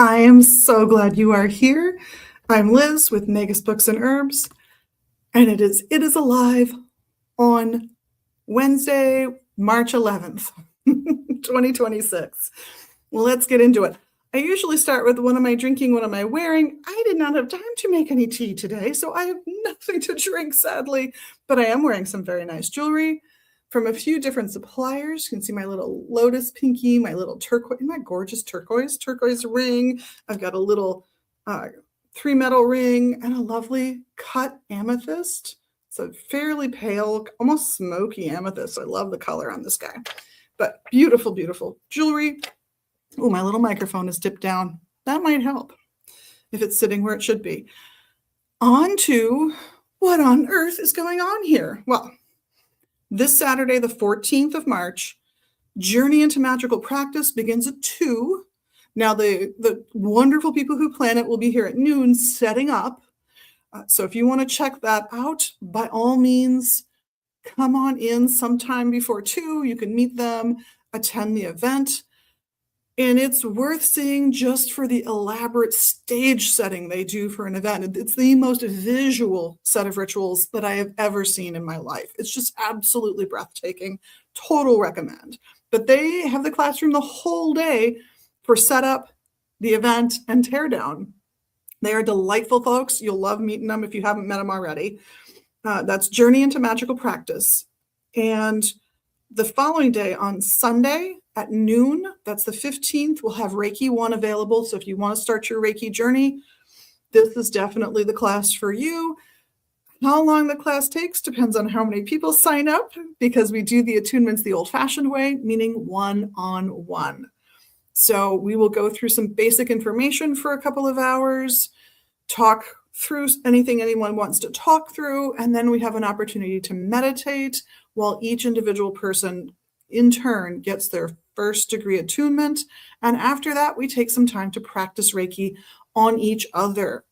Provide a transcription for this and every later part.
I am so glad you are here. I'm Liz with Negus Books and Herbs, and it is alive on Wednesday, March 11th, 2026. Well, let's get into it. I usually start with what am I drinking, what am I wearing? I did not have time to make any tea today, so I have nothing to drink, sadly, but I am wearing some very nice jewelry from a few different suppliers. You can see my little lotus pinky, my little turquoise, my gorgeous turquoise ring. I've got a little 3-metal ring and a lovely cut amethyst. It's a fairly pale, almost smoky amethyst. I love the color on this guy. But beautiful, beautiful jewelry. Oh, my little microphone is dipped down. That might help if it's sitting where it should be. On to what on earth is going on here? Well, this Saturday, the 14th of March, Journey into Magical Practice begins at 2. Now, the wonderful people who plan it will be here at noon setting up. So if you want to check that out, by all means, come on in sometime before 2. You can meet them, attend the event. And it's worth seeing just for the elaborate stage setting they do for an event. It's the most visual set of rituals that I have ever seen in my life. It's just absolutely breathtaking. Total recommend. But they have the classroom the whole day for setup, the event, and teardown. They are delightful folks. You'll love meeting them if you haven't met them already. That's Journey into Magical Practice. And the following day on Sunday at noon, that's the 15th, we'll have Reiki 1 available. So if you want to start your Reiki journey, this is definitely the class for you. How long the class takes depends on how many people sign up, because we do the attunements the old-fashioned way, meaning one-on-one. So we will go through some basic information for a couple of hours, talk through anything anyone wants to talk through, and then we have an opportunity to meditate while each individual person in turn gets their first degree attunement. And after that, we take some time to practice Reiki on each other.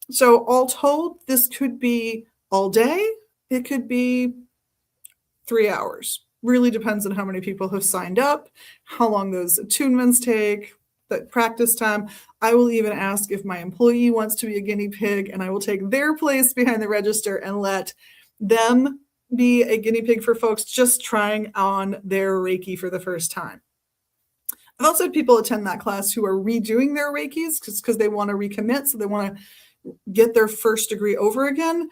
So all told, this could be all day. It could be 3 hours. Really depends on how many people have signed up, how long those attunements take, the practice time. I will even ask if my employee wants to be a guinea pig, and I will take their place behind the register and let them be a guinea pig for folks just trying on their Reiki for the first time. I've also had people attend that class who are redoing their Reikis because they want to recommit, so they want to get their first degree over again.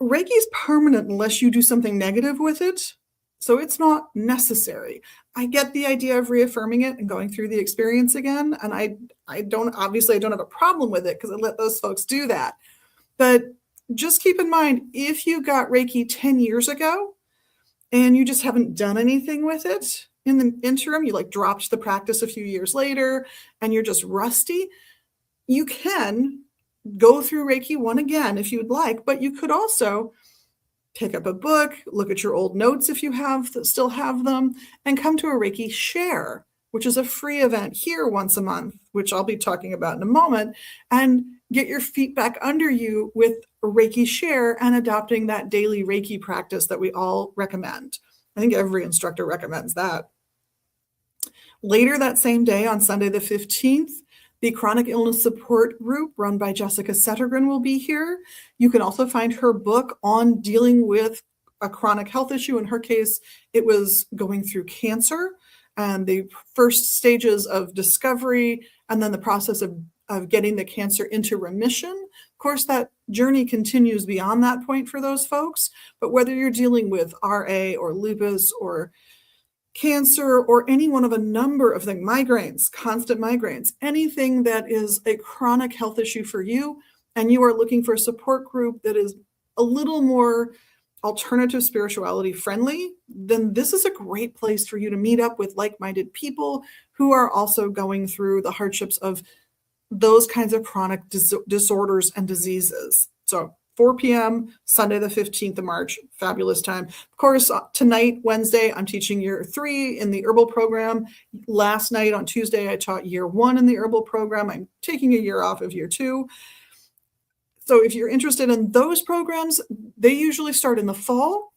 Reiki is permanent unless you do something negative with it, so it's not necessary. I get the idea of reaffirming it and going through the experience again, and I don't have a problem with it because I let those folks do that. But just keep in mind, if you got Reiki 10 years ago and you just haven't done anything with it in the interim, you dropped the practice a few years later and you're just rusty, you can go through Reiki 1 again if you'd like, but you could also pick up a book, look at your old notes if you still have them, and come to a Reiki Share, which is a free event here once a month, which I'll be talking about in a moment, and get your feet back under you with Reiki Share and adopting that daily Reiki practice that we all recommend. I think every instructor recommends that. Later that same day, on Sunday the 15th, the Chronic Illness Support Group run by Jessica Settergren will be here. You can also find her book on dealing with a chronic health issue. In her case, it was going through cancer and the first stages of discovery and then the process of getting the cancer into remission. Of course, that journey continues beyond that point for those folks, but whether you're dealing with RA or lupus or cancer or any one of a number of things, migraines, constant migraines, anything that is a chronic health issue for you, and you are looking for a support group that is a little more alternative spirituality friendly, then this is a great place for you to meet up with like-minded people who are also going through the hardships of those kinds of chronic disorders and diseases. So 4 p.m., Sunday, the 15th of March, fabulous time. Of course, tonight, Wednesday, I'm teaching year 3 in the herbal program. Last night on Tuesday, I taught year 1 in the herbal program. I'm taking a year off of year 2. So if you're interested in those programs, they usually start in the fall,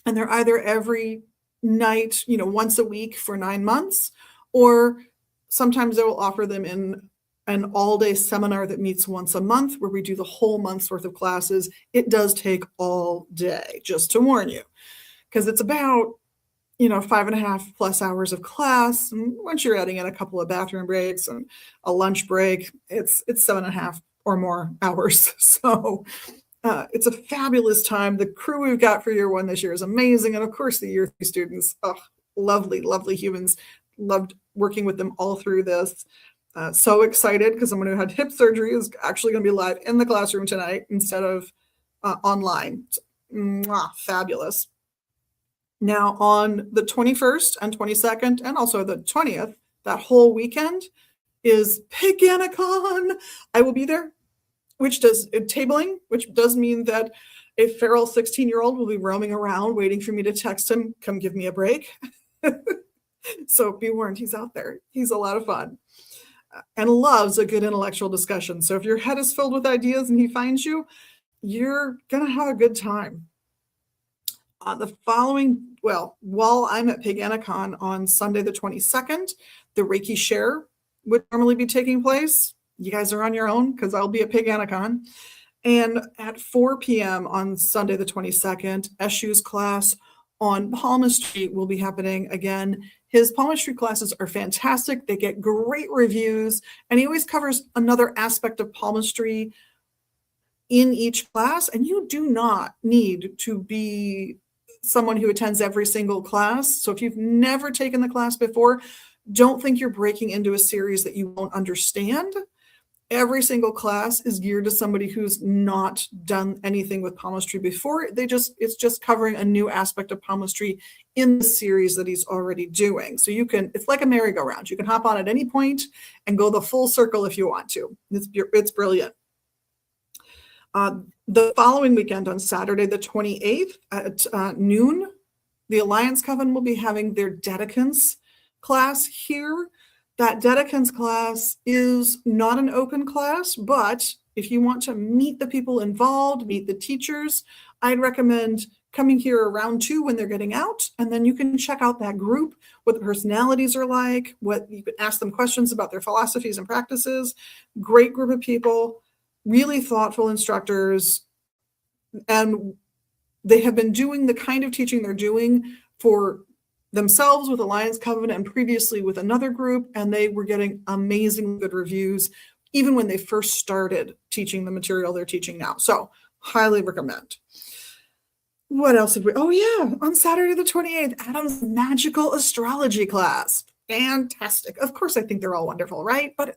and they're either every night, once a week for 9 months, or sometimes they will offer them in an all-day seminar that meets once a month where we do the whole month's worth of classes. It does take all day, just to warn you, because it's about 5.5 plus hours of class. And once you're adding in a couple of bathroom breaks and a lunch break, it's 7.5 or more hours. So it's a fabulous time. The crew we've got for year one this year is amazing. And of course, the year three students, lovely, lovely humans. Loved working with them all through this. So excited because someone who had hip surgery is actually going to be live in the classroom tonight instead of online. Fabulous. Now on the 21st and 22nd and also the 20th, that whole weekend is Paganicon. I will be there, which does tabling, which does mean that a feral 16-year-old will be roaming around waiting for me to text him, come give me a break. So be warned, he's out there. He's a lot of fun and loves a good intellectual discussion. So if your head is filled with ideas and he finds you, you're going to have a good time. While I'm at Paganicon on Sunday the 22nd, the Reiki Share would normally be taking place. You guys are on your own because I'll be at Paganicon. And at 4 p.m. on Sunday the 22nd, Eshu's class on palmistry will be happening again. His palmistry classes are fantastic. They get great reviews, and he always covers another aspect of palmistry in each class. And you do not need to be someone who attends every single class. So if you've never taken the class before, don't think you're breaking into a series that you won't understand. Every single class is geared to somebody who's not done anything with palmistry before. It's just covering a new aspect of palmistry in the series that he's already doing. So it's like a merry-go-round. You can hop on at any point and go the full circle if you want to. It's brilliant. The following weekend on Saturday, the 28th at noon, the Alliance Coven will be having their Dedicants class here. That Dedicants class is not an open class, but if you want to meet the people involved, meet the teachers, I'd recommend coming here around 2 when they're getting out, and then you can check out that group, what the personalities are like, what you can ask them questions about their philosophies and practices. Great group of people, really thoughtful instructors, and they have been doing the kind of teaching they're doing for themselves with Alliance Covenant and previously with another group, and they were getting amazing good reviews even when they first started teaching the material they're teaching now. So highly recommend. What else did we? Oh yeah, on Saturday the 28th, Adam's magical astrology class. Fantastic. Of course, I think they're all wonderful, right? But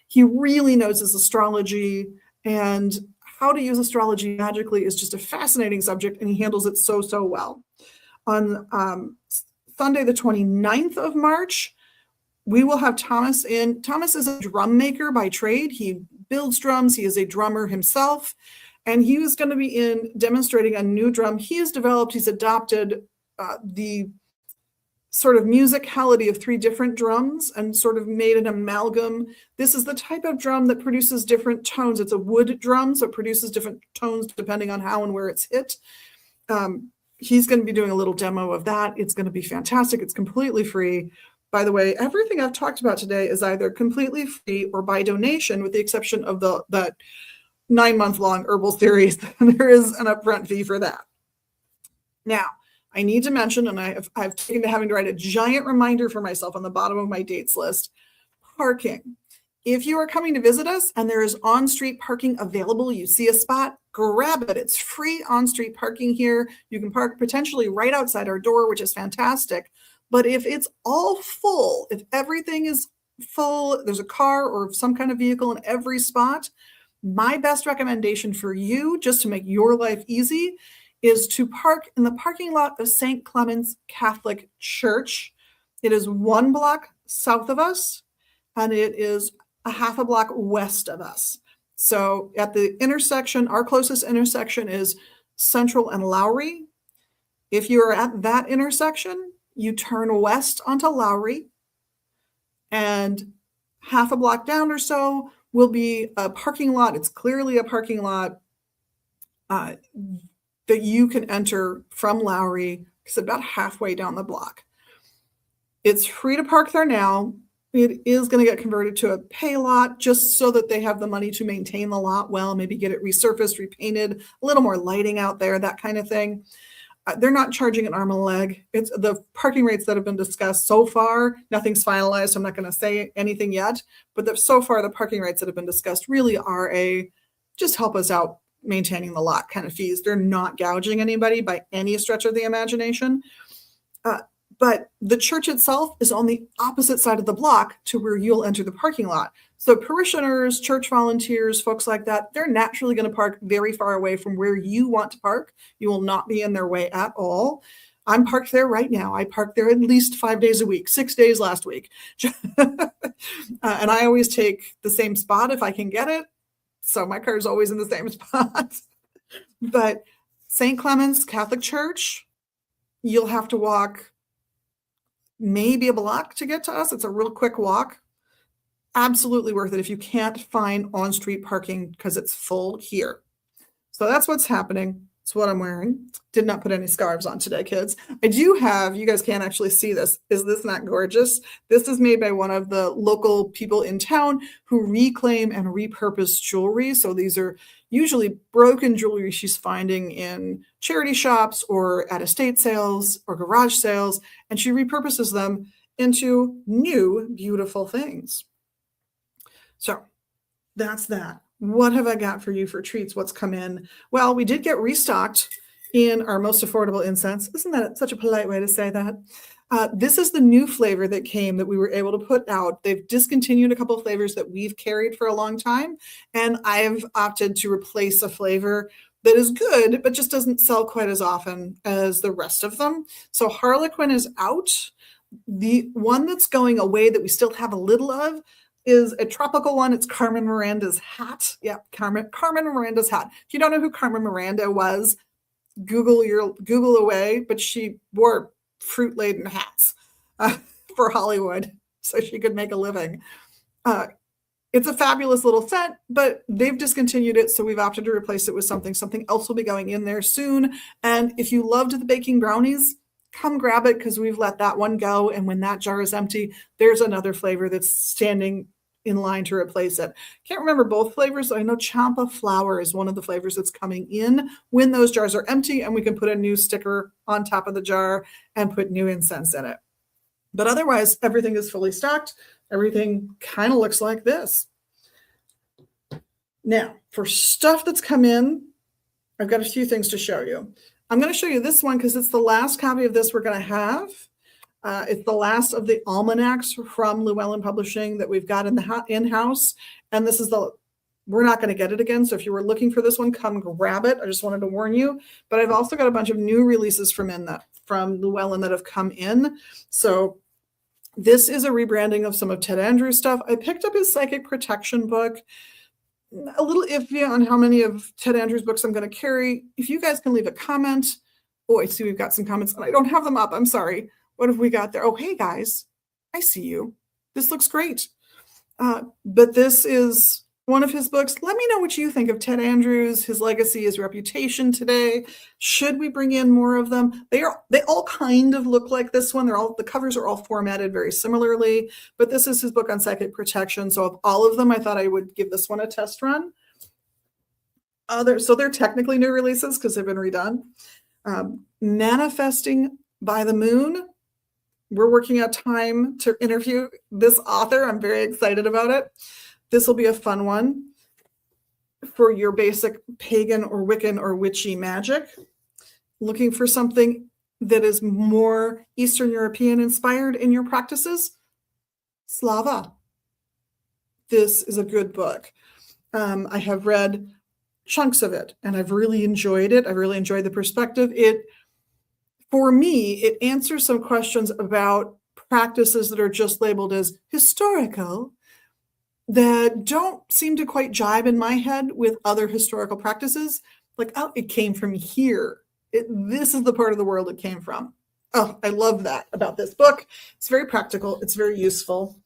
he really knows his astrology, and how to use astrology magically is just a fascinating subject, and he handles it so well. On Sunday, the 29th of March, we will have Thomas in. Thomas is a drum maker by trade. He builds drums. He is a drummer himself. And he was going to be demonstrating a new drum he has developed. He's adopted the sort of musicality of 3 different drums and sort of made an amalgam. This is the type of drum that produces different tones. It's a wood drum, so it produces different tones depending on how and where it's hit. He's going to be doing a little demo of that. It's going to be fantastic. It's completely free. By the way, everything I've talked about today is either completely free or by donation, with the exception of that 9-month-long herbal series. There is an upfront fee for that. Now, I need to mention, and I've taken to having to write a giant reminder for myself on the bottom of my dates list, parking. If you are coming to visit us and there is on-street parking available, you see a spot, grab it. It's free on-street parking here. You can park potentially right outside our door, which is fantastic. But if it's all full, if everything is full, there's a car or some kind of vehicle in every spot, my best recommendation for you, just to make your life easy, is to park in the parking lot of St. Clement's Catholic Church. It is 1 block south of us, and it is a half a block west of us. So at the intersection, our closest intersection is Central and Lowry. If you are at that intersection, you turn west onto Lowry, and half a block down or so will be a parking lot. It's clearly a parking lot that you can enter from Lowry. It's about halfway down the block. It's free to park there now. It is going to get converted to a pay lot just so that they have the money to maintain the lot well, maybe get it resurfaced, repainted, a little more lighting out there, that kind of thing. They're not charging an arm and a leg. It's the parking rates that have been discussed so far. Nothing's finalized, so I'm not going to say anything yet. But so far, the parking rates that have been discussed really are just help us out maintaining the lot kind of fees. They're not gouging anybody by any stretch of the imagination. But the church itself is on the opposite side of the block to where you'll enter the parking lot. So parishioners, church volunteers, folks like that, they're naturally going to park very far away from where you want to park. You will not be in their way at all. I'm parked there right now. I park there at least 5 days a week, 6 days last week. And I always take the same spot if I can get it. So my car is always in the same spot. But St. Clement's Catholic Church, you'll have to walk maybe a block to get to us. It's a real quick walk. Absolutely worth it if you can't find on-street parking because it's full here. So that's what's happening. It's what I'm wearing. Did not put any scarves on today, kids. I do have, you guys can't actually see this. Is this not gorgeous? This is made by one of the local people in town who reclaim and repurpose jewelry. So these are usually broken jewelry she's finding in charity shops or at estate sales or garage sales, and she repurposes them into new, beautiful things. So that's that. What have I got for you for treats? What's come in? Well, we did get restocked in our most affordable incense. Isn't that such a polite way to say that? This is the new flavor that came that we were able to put out. They've discontinued a couple of flavors that we've carried for a long time, and I've opted to replace a flavor that is good, but just doesn't sell quite as often as the rest of them. So Harlequin is out. The one that's going away that we still have a little of is a tropical one. It's Carmen Miranda's hat. Yeah, Carmen Miranda's hat. If you don't know who Carmen Miranda was, Google away, but she wore fruit-laden hats for Hollywood so she could make a living. It's a fabulous little set, but they've discontinued it, so we've opted to replace it with something. Something else will be going in there soon. And if you loved the baking brownies, come grab it because we've let that one go. And when that jar is empty, there's another flavor that's standing in line to replace it. Can't remember both flavors. I know Champa Flower is one of the flavors that's coming in when those jars are empty, and we can put a new sticker on top of the jar and put new incense in it. But otherwise, everything is fully stocked. Everything kind of looks like this. Now, for stuff that's come in, I've got a few things to show you. I'm going to show you this one because it's the last copy of this we're going to have. It's the last of the almanacs from Llewellyn Publishing that we've got in the in-house. And this is we're not going to get it again. So if you were looking for this one, come grab it. I just wanted to warn you. But I've also got a bunch of new releases from Llewellyn that have come in. So this is a rebranding of some of Ted Andrews' stuff. I picked up his Psychic Protection book. A little iffy on how many of Ted Andrews' books I'm going to carry. If you guys can leave a comment. Oh, I see we've got some comments and I don't have them up. I'm sorry. What have we got there? Oh, hey guys, I see you. This looks great. But this is one of his books. Let me know what you think of Ted Andrews, his legacy, his reputation today. Should we bring in more of them? They all kind of look like this one. The covers are all formatted very similarly, but this is his book on psychic protection. So of all of them, I thought I would give this one a test run. So they're technically new releases because they've been redone. Manifesting by the Moon. We're working out time to interview this author. I'm very excited about it. This will be a fun one for your basic pagan or Wiccan or witchy magic. Looking for something that is more Eastern European inspired in your practices? Slava. This is a good book. I have read chunks of it and I've really enjoyed it. I really enjoyed the perspective. For me, it answers some questions about practices that are just labeled as historical that don't seem to quite jibe in my head with other historical practices. Like, oh, it came from here. This is the part of the world it came from. Oh, I love that about this book. It's very practical. It's very useful.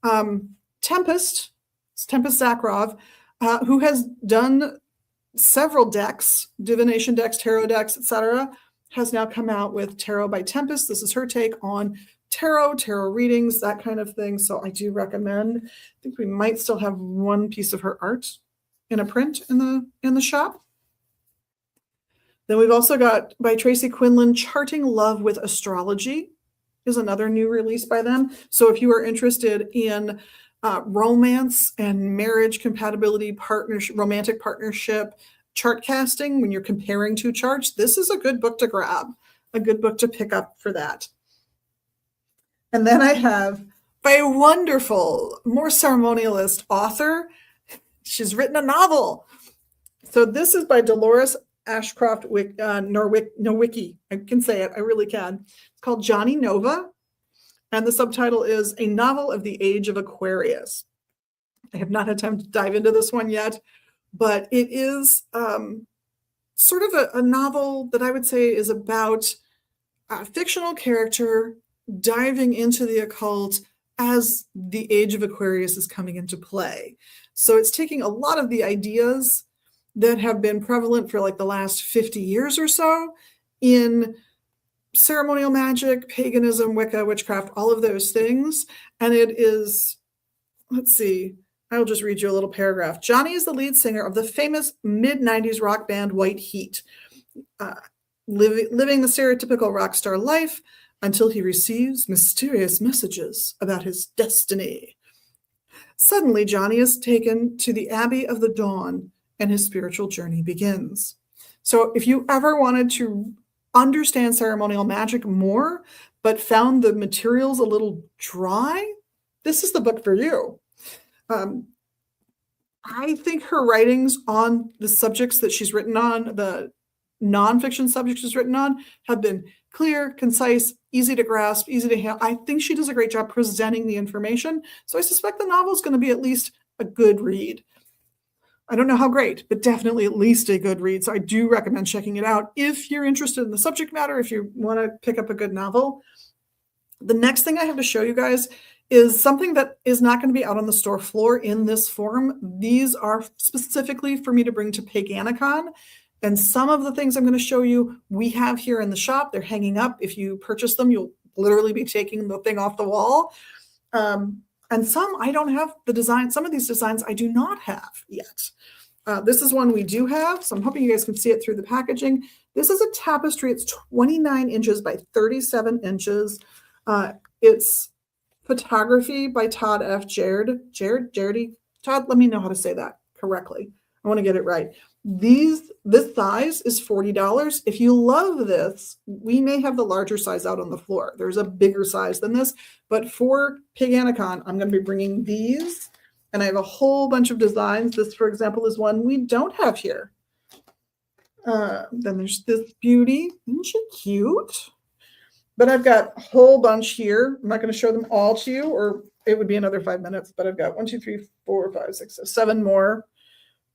Tempest Zakharov, who has done several decks, divination decks, tarot decks, etc., has now come out with Tarot by Tempest. This is her take on tarot readings, that kind of thing. So I do recommend. I think we might still have one piece of her art in a print in the shop. Then we've also got by Tracy Quinlan, Charting Love with Astrology is another new release by them. So if you are interested in romance and marriage compatibility, partnership, romantic partnership, chart casting, when you're comparing two charts, this is a good book to grab, a good book to pick up for that. And then I have by a wonderful, more ceremonialist author. She's written a novel. So this is by Dolores Ashcroft Nowicki. I can say it. I really can. It's called Johnny Nova. And the subtitle is A Novel of the Age of Aquarius. I have not had time to dive into this one yet, but it is sort of a novel that I would say is about a fictional character diving into the occult as the age of Aquarius is coming into play. So it's taking a lot of the ideas that have been prevalent for like the last 50 years or so in ceremonial magic, paganism, Wicca, witchcraft, all of those things. And it is, let's see, I'll just read you a little paragraph. Johnny is the lead singer of the famous mid-90s rock band White Heat, living the stereotypical rock star life until he receives mysterious messages about his destiny. Suddenly, Johnny is taken to the Abbey of the Dawn, and his spiritual journey begins. So if you ever wanted to understand ceremonial magic more, but found the materials a little dry, this is the book for you. I think her writings on the subjects that she's written on, the nonfiction subjects she's written on, have been clear, concise, easy to grasp, easy to handle. I think she does a great job presenting the information. So I suspect the novel is going to be at least a good read. I don't know how great, but definitely at least a good read. So I do recommend checking it out if you're interested in the subject matter, if you want to pick up a good novel. The next thing I have to show you guys is something that is not going to be out on the store floor in this form. These are specifically for me to bring to Paganicon. And some of the things I'm going to show you, we have here in the shop. They're hanging up. If you purchase them, you'll literally be taking the thing off the wall. And some I don't have the design. Some of these designs I do not have yet. This is one we do have, so I'm hoping you guys can see it through the packaging. This is a tapestry. It's 29 inches by 37 inches. It's photography by Todd F. Jardy. Todd, let me know how to say that correctly. I want to get it right. This size is $40. If you love this, we may have the larger size out on the floor. There's a bigger size than this, but for Paganicon, I'm going to be bringing these, and I have a whole bunch of designs. This, for example, is one we don't have here. Then there's this beauty. Isn't she cute? But I've got a whole bunch here. I'm not going to show them all to you, or it would be another 5 minutes, but I've got 1, 2, 3, 4, 5, 6, 7 more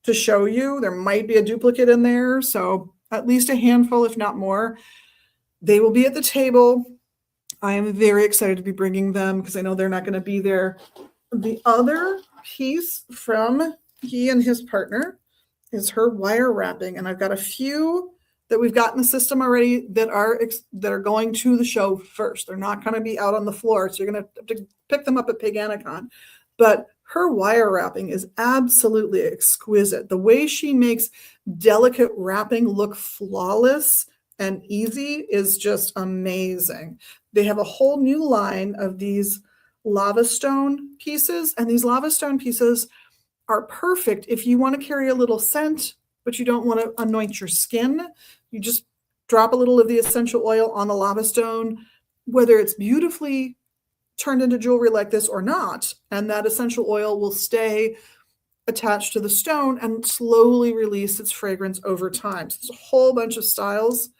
to show you. There might be a duplicate in there, so at least a handful, if not more. They will be at the table. I am very excited to be bringing them because I know they're not going to be there. The other piece from he and his partner is her wire wrapping, and I've got a few that we've got in the system already that are going to the show first. They're not going to be out on the floor, so you're going to have to pick them up at Paganicon. But her wire wrapping is absolutely exquisite. The way she makes delicate wrapping look flawless and easy is just amazing. They have a whole new line of these lava stone pieces, and these lava stone pieces are perfect if you want to carry a little scent, but you don't want to anoint your skin. You just drop a little of the essential oil on the lava stone, whether it's beautifully turned into jewelry like this or not, and that essential oil will stay attached to the stone and slowly release its fragrance over time. So there's a whole bunch of styles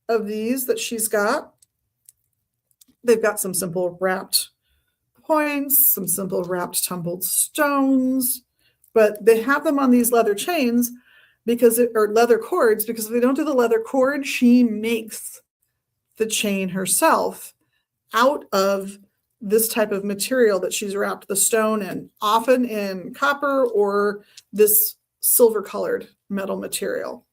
of these that she's got. They've got some simple wrapped points, some simple wrapped tumbled stones, but they have them on these leather chains or leather cords, because if they don't do the leather cord, she makes the chain herself out of this type of material that she's wrapped the stone in, often in copper or this silver colored metal material.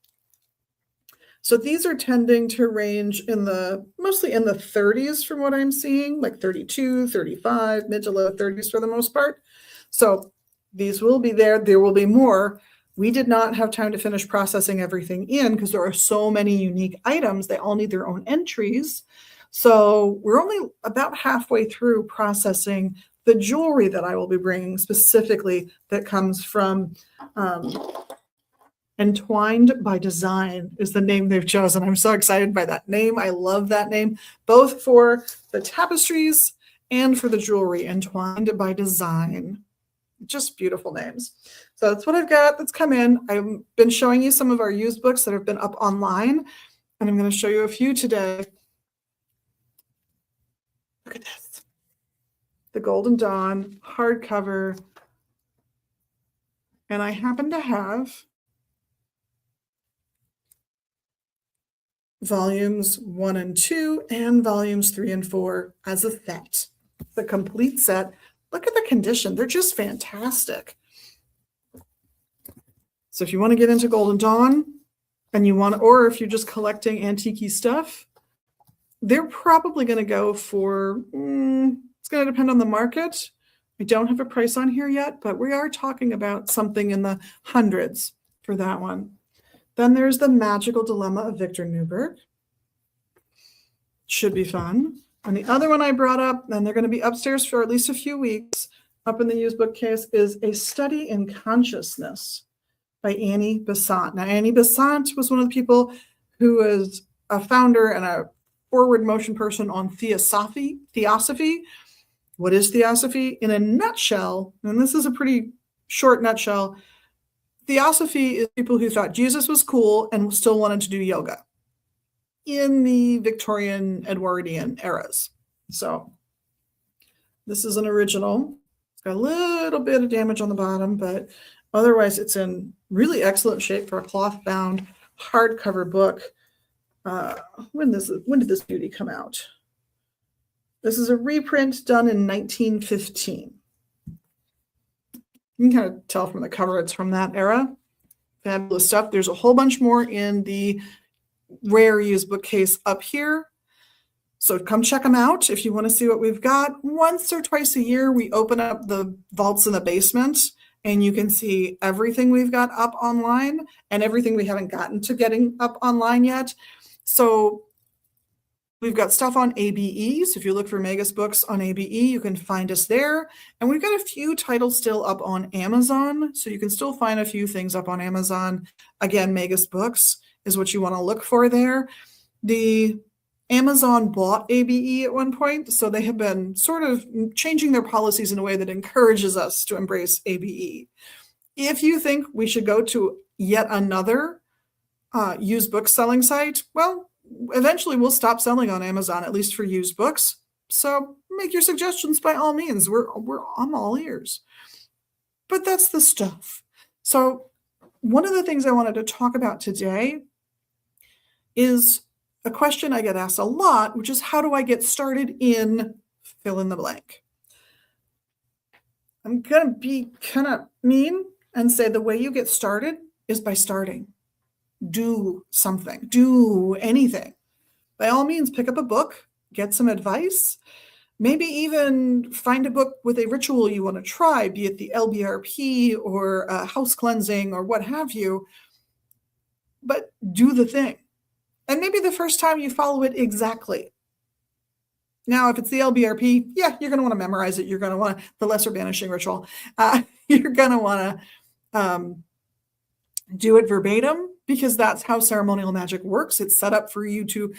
So these are tending to range mostly in the 30s from what I'm seeing, like 32, 35, mid to low 30s for the most part. So these will be there. There will be more. We did not have time to finish processing everything in because there are so many unique items. They all need their own entries. So we're only about halfway through processing the jewelry that I will be bringing specifically that comes from Entwined by Design is the name they've chosen. I'm so excited by that name. I love that name, both for the tapestries and for the jewelry. Entwined by Design. Just beautiful names. So that's what I've got that's come in. I've been showing you some of our used books that have been up online, and I'm going to show you a few today. Look at this. The Golden Dawn hardcover. And I happen to have volumes 1 and 2 and volumes 3 and 4 as a set. The complete set. Look at the condition. They're just fantastic. So if you want to get into Golden Dawn and you want, or if you're just collecting antique stuff, they're probably going to go for, it's going to depend on the market. I don't have a price on here yet, but we are talking about something in the hundreds for that one. Then there's The Magical Dilemma of Victor Newberg. Should be fun. And the other one I brought up, and they're going to be upstairs for at least a few weeks, up in the used bookcase, is A Study in Consciousness by Annie Besant. Now, Annie Besant was one of the people who was a founder and a forward motion person on theosophy. What is theosophy? In a nutshell, and this is a pretty short nutshell, theosophy is people who thought Jesus was cool and still wanted to do yoga in the Victorian, Edwardian eras. So this is an original. It's got a little bit of damage on the bottom, but otherwise it's in really excellent shape for a cloth-bound hardcover book. When did this beauty come out? This is a reprint done in 1915. You can kind of tell from the cover it's from that era. Fabulous stuff. There's a whole bunch more in the rare used bookcase up here. So come check them out if you want to see what we've got. Once or twice a year, we open up the vaults in the basement and you can see everything we've got up online and everything we haven't gotten to getting up online yet. So we've got stuff on ABE. So if you look for Megas Books on ABE, you can find us there. And we've got a few titles still up on Amazon. So you can still find a few things up on Amazon. Again, Megas Books is what you want to look for there. The Amazon bought ABE at one point, so they have been sort of changing their policies in a way that encourages us to embrace ABE. If you think we should go to yet another used book selling site, well, eventually we'll stop selling on Amazon, at least for used books. So make your suggestions by all means. I'm all ears. But that's the stuff. So one of the things I wanted to talk about today is a question I get asked a lot, which is how do I get started in fill in the blank? I'm going to be kind of mean and say the way you get started is by starting. Do something, do anything. By all means, pick up a book, get some advice, maybe even find a book with a ritual you want to try, be it the LBRP or house cleansing or what have you, but do the thing. And maybe the first time you follow it exactly. Now, if it's the LBRP, yeah, you're going to want to memorize it. You're going to want the lesser banishing ritual. You're going to want to do it verbatim because that's how ceremonial magic works. It's set up for you to,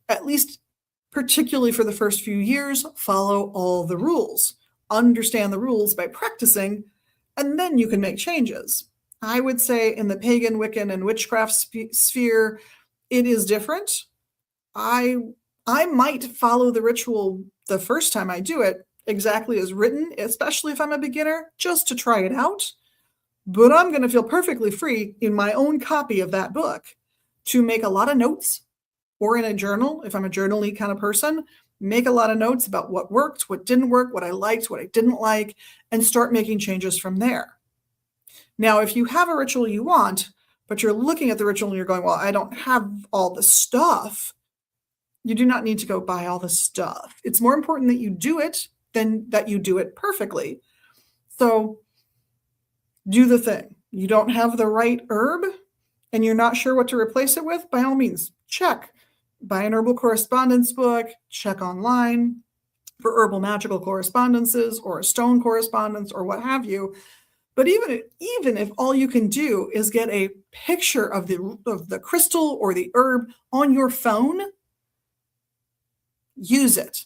at least particularly for the first few years, follow all the rules, understand the rules by practicing, and then you can make changes. I would say in the pagan, Wiccan, and witchcraft sphere, it is different. I might follow the ritual the first time I do it exactly as written, especially if I'm a beginner, just to try it out. But I'm going to feel perfectly free in my own copy of that book to make a lot of notes, or in a journal, if I'm a journal-y kind of person, make a lot of notes about what worked, what didn't work, what I liked, what I didn't like, and start making changes from there. Now, if you have a ritual you want, but you're looking at the ritual and you're going, well, I don't have all the stuff. You do not need to go buy all the stuff. It's more important that you do it than that you do it perfectly. So do the thing. You don't have the right herb and you're not sure what to replace it with, by all means, check. Buy an herbal correspondence book, check online for herbal magical correspondences or a stone correspondence or what have you. But even if all you can do is get a picture of the crystal or the herb on your phone, use it.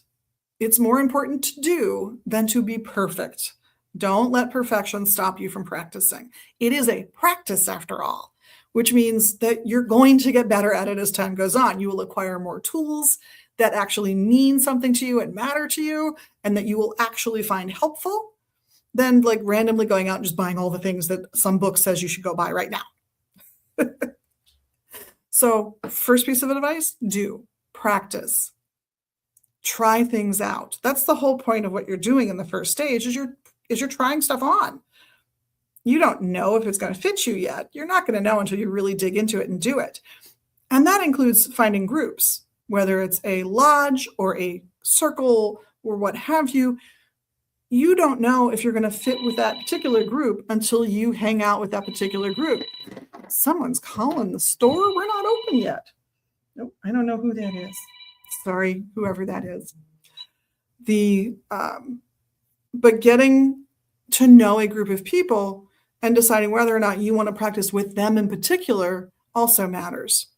It's more important to do than to be perfect. Don't let perfection stop you from practicing. It is a practice after all, which means that you're going to get better at it as time goes on. You will acquire more tools that actually mean something to you and matter to you, and that you will actually find helpful than like randomly going out and just buying all the things that some book says you should go buy right now. So first piece of advice, do practice. Try things out. That's the whole point of what you're doing in the first stage is you're trying stuff on. You don't know if it's going to fit you yet. You're not going to know until you really dig into it and do it. And that includes finding groups, whether it's a lodge or a circle or what have you. You don't know if you're going to fit with that particular group until you hang out with that particular group. Someone's calling the store. We're not open yet. Nope, I don't know who that is. Sorry, whoever that is. But getting to know a group of people and deciding whether or not you want to practice with them in particular also matters.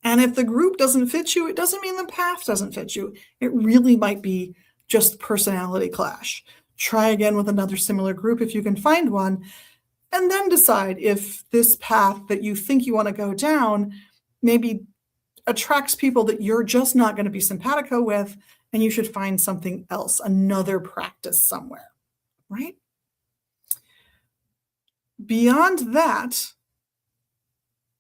And if the group doesn't fit you, it doesn't mean the path doesn't fit you. It really might be just personality clash. Try again with another similar group if you can find one, and then decide if this path that you think you want to go down maybe attracts people that you're just not going to be simpatico with, and you should find something else, another practice somewhere, right? Beyond that,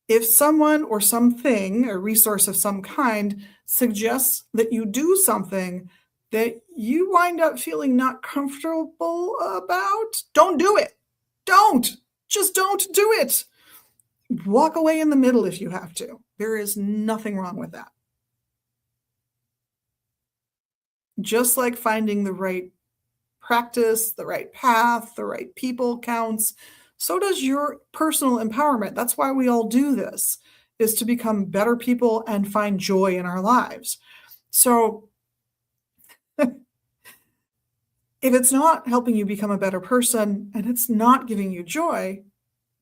if someone or something, a resource of some kind, suggests that you do something that you wind up feeling not comfortable about, don't do it. Just don't do it. Walk away in the middle if you have to. There is nothing wrong with that. Just like finding the right practice, the right path, the right people counts, so does your personal empowerment. That's why we all do this, is to become better people and find joy in our lives. So if it's not helping you become a better person and it's not giving you joy,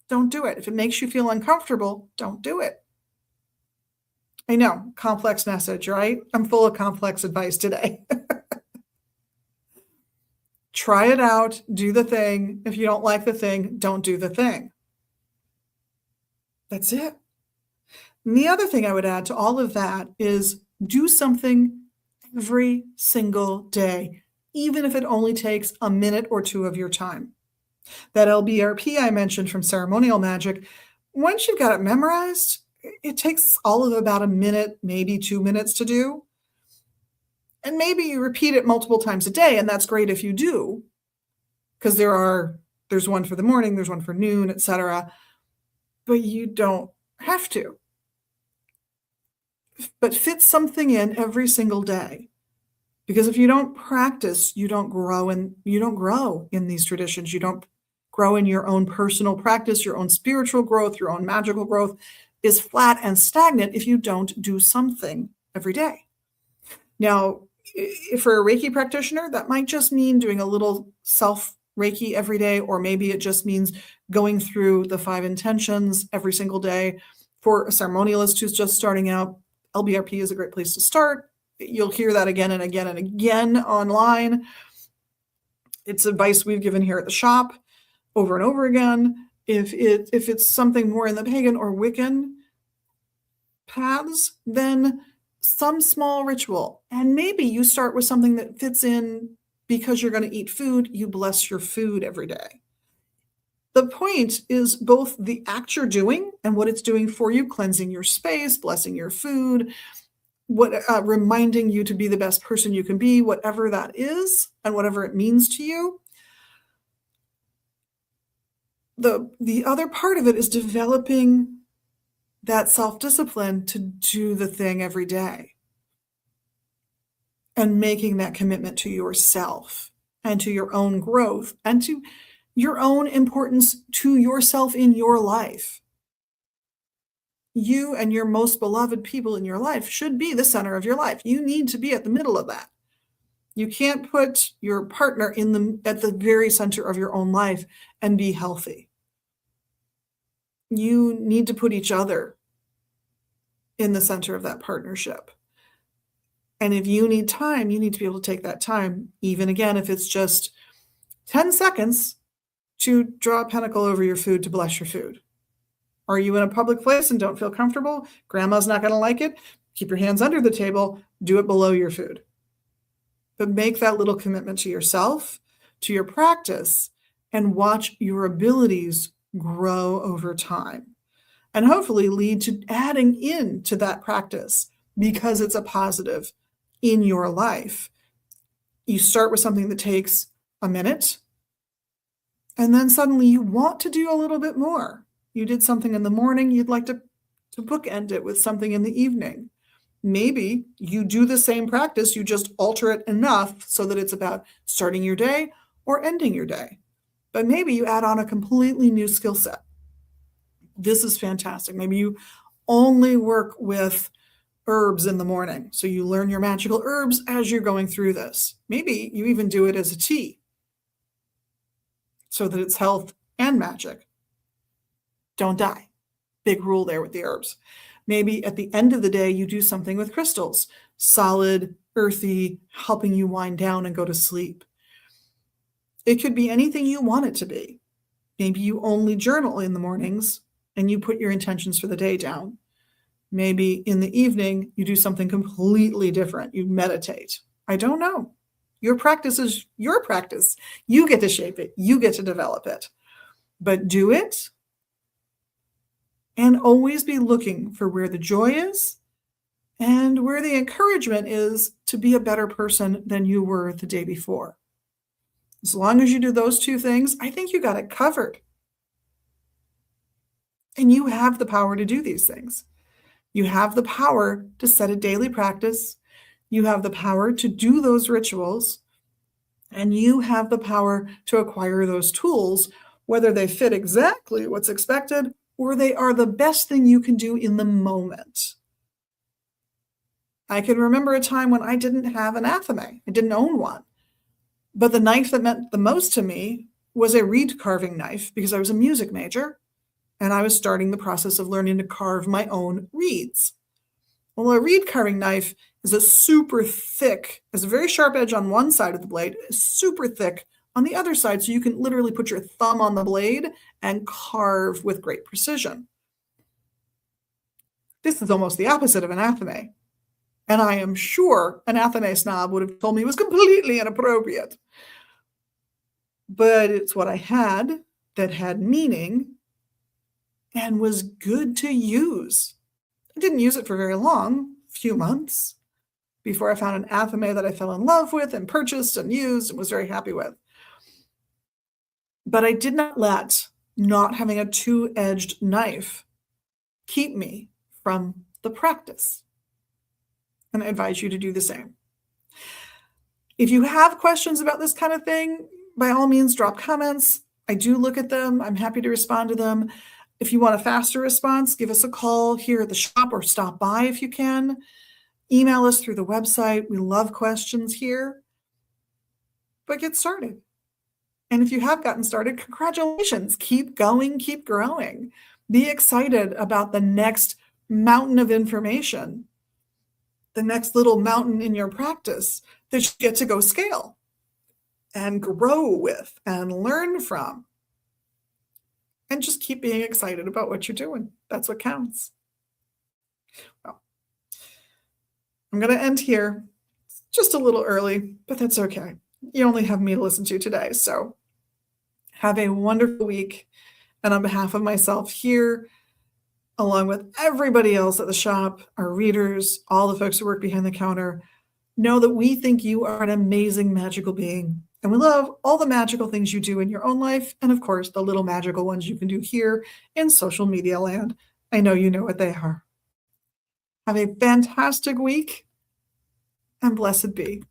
don't do it. If it makes you feel uncomfortable, don't do it. I know, complex message, right? I'm full of complex advice today. Try it out, do the thing. If you don't like the thing, don't do the thing. That's it. And the other thing I would add to all of that is do something every single day, even if it only takes a minute or two of your time. That LBRP I mentioned from Ceremonial Magic, once you've got it memorized, it takes all of about a minute, maybe 2 minutes to do. And maybe you repeat it multiple times a day, and that's great if you do, because there's one for the morning, there's one for noon, etc. But you don't have to. But fit something in every single day. Because if you don't practice, you don't grow in these traditions. You don't grow in your own personal practice, your own spiritual growth, your own magical growth is flat and stagnant if you don't do something every day. Now, if for a Reiki practitioner, that might just mean doing a little self Reiki every day, or maybe it just means going through the 5 intentions every single day. For a ceremonialist who's just starting out, LBRP is a great place to start. You'll hear that again and again and again online. It's advice we've given here at the shop over and over again. If it's something more in the pagan or Wiccan paths, then some small ritual. And maybe you start with something that fits in because you're going to eat food. You bless your food every day. The point is both the act you're doing and what it's doing for you, cleansing your space, blessing your food, reminding you to be the best person you can be, whatever that is and whatever it means to you. the other part of it is developing that self-discipline to do the thing every day and making that commitment to yourself and to your own growth and to your own importance to yourself in your life. You and your most beloved people in your life should be the center of your life. You need to be at the middle of that. You can't put your partner at the very center of your own life and be healthy. You need to put each other in the center of that partnership. And if you need time, you need to be able to take that time, even again, if it's just 10 seconds to draw a pentacle over your food to bless your food. Are you in a public place and don't feel comfortable? Grandma's not going to like it. Keep your hands under the table. Do it below your food. But make that little commitment to yourself, to your practice, and watch your abilities grow over time. And hopefully lead to adding into that practice because it's a positive in your life. You start with something that takes a minute, and then suddenly you want to do a little bit more. You did something in the morning, you'd like to bookend it with something in the evening. Maybe you do the same practice, you just alter it enough so that it's about starting your day or ending your day. But maybe you add on a completely new skill set. This is fantastic. Maybe you only work with herbs in the morning, so you learn your magical herbs as you're going through this. Maybe you even do it as a tea so that it's health and magic. Don't die. Big rule there with the herbs. Maybe at the end of the day, you do something with crystals, solid, earthy, helping you wind down and go to sleep. It could be anything you want it to be. Maybe you only journal in the mornings and you put your intentions for the day down. Maybe in the evening, you do something completely different. You meditate. I don't know. Your practice is your practice. You get to shape it. You get to develop it. But do it and always be looking for where the joy is and where the encouragement is to be a better person than you were the day before. As long as you do those two things, I think you got it covered. And you have the power to do these things. You have the power to set a daily practice. You have the power to do those rituals. And you have the power to acquire those tools, whether they fit exactly what's expected or they are the best thing you can do in the moment. I can remember a time when I didn't have an athame. I didn't own one. But the knife that meant the most to me was a reed carving knife because I was a music major and I was starting the process of learning to carve my own reeds. Well, a reed carving knife is a super thick, has a very sharp edge on one side of the blade, super thick on the other side, so you can literally put your thumb on the blade and carve with great precision. This is almost the opposite of an athame. And I am sure an athame snob would have told me it was completely inappropriate. But it's what I had that had meaning and was good to use. I didn't use it for very long, a few months, before I found an athame that I fell in love with and purchased and used and was very happy with. But I did not let not having a two-edged knife keep me from the practice. And I advise you to do the same. If you have questions about this kind of thing, by all means, drop comments. I do look at them. I'm happy to respond to them. If you want a faster response, give us a call here at the shop or stop by if you can. Email us through the website. We love questions here. But get started. And if you have gotten started, congratulations. Keep going, keep growing. Be excited about the next mountain of information, the next little mountain in your practice that you get to go scale and grow with and learn from. And just keep being excited about what you're doing. That's what counts. Well, I'm going to end here just a little early, but that's okay. You only have me to listen to today. So have a wonderful week. And on behalf of myself here, along with everybody else at the shop, our readers, all the folks who work behind the counter, know that we think you are an amazing magical being And we love all the magical things you do in your own life, and of course, the little magical ones you can do here in social media land. I know you know what they are. Have a fantastic week, and blessed be.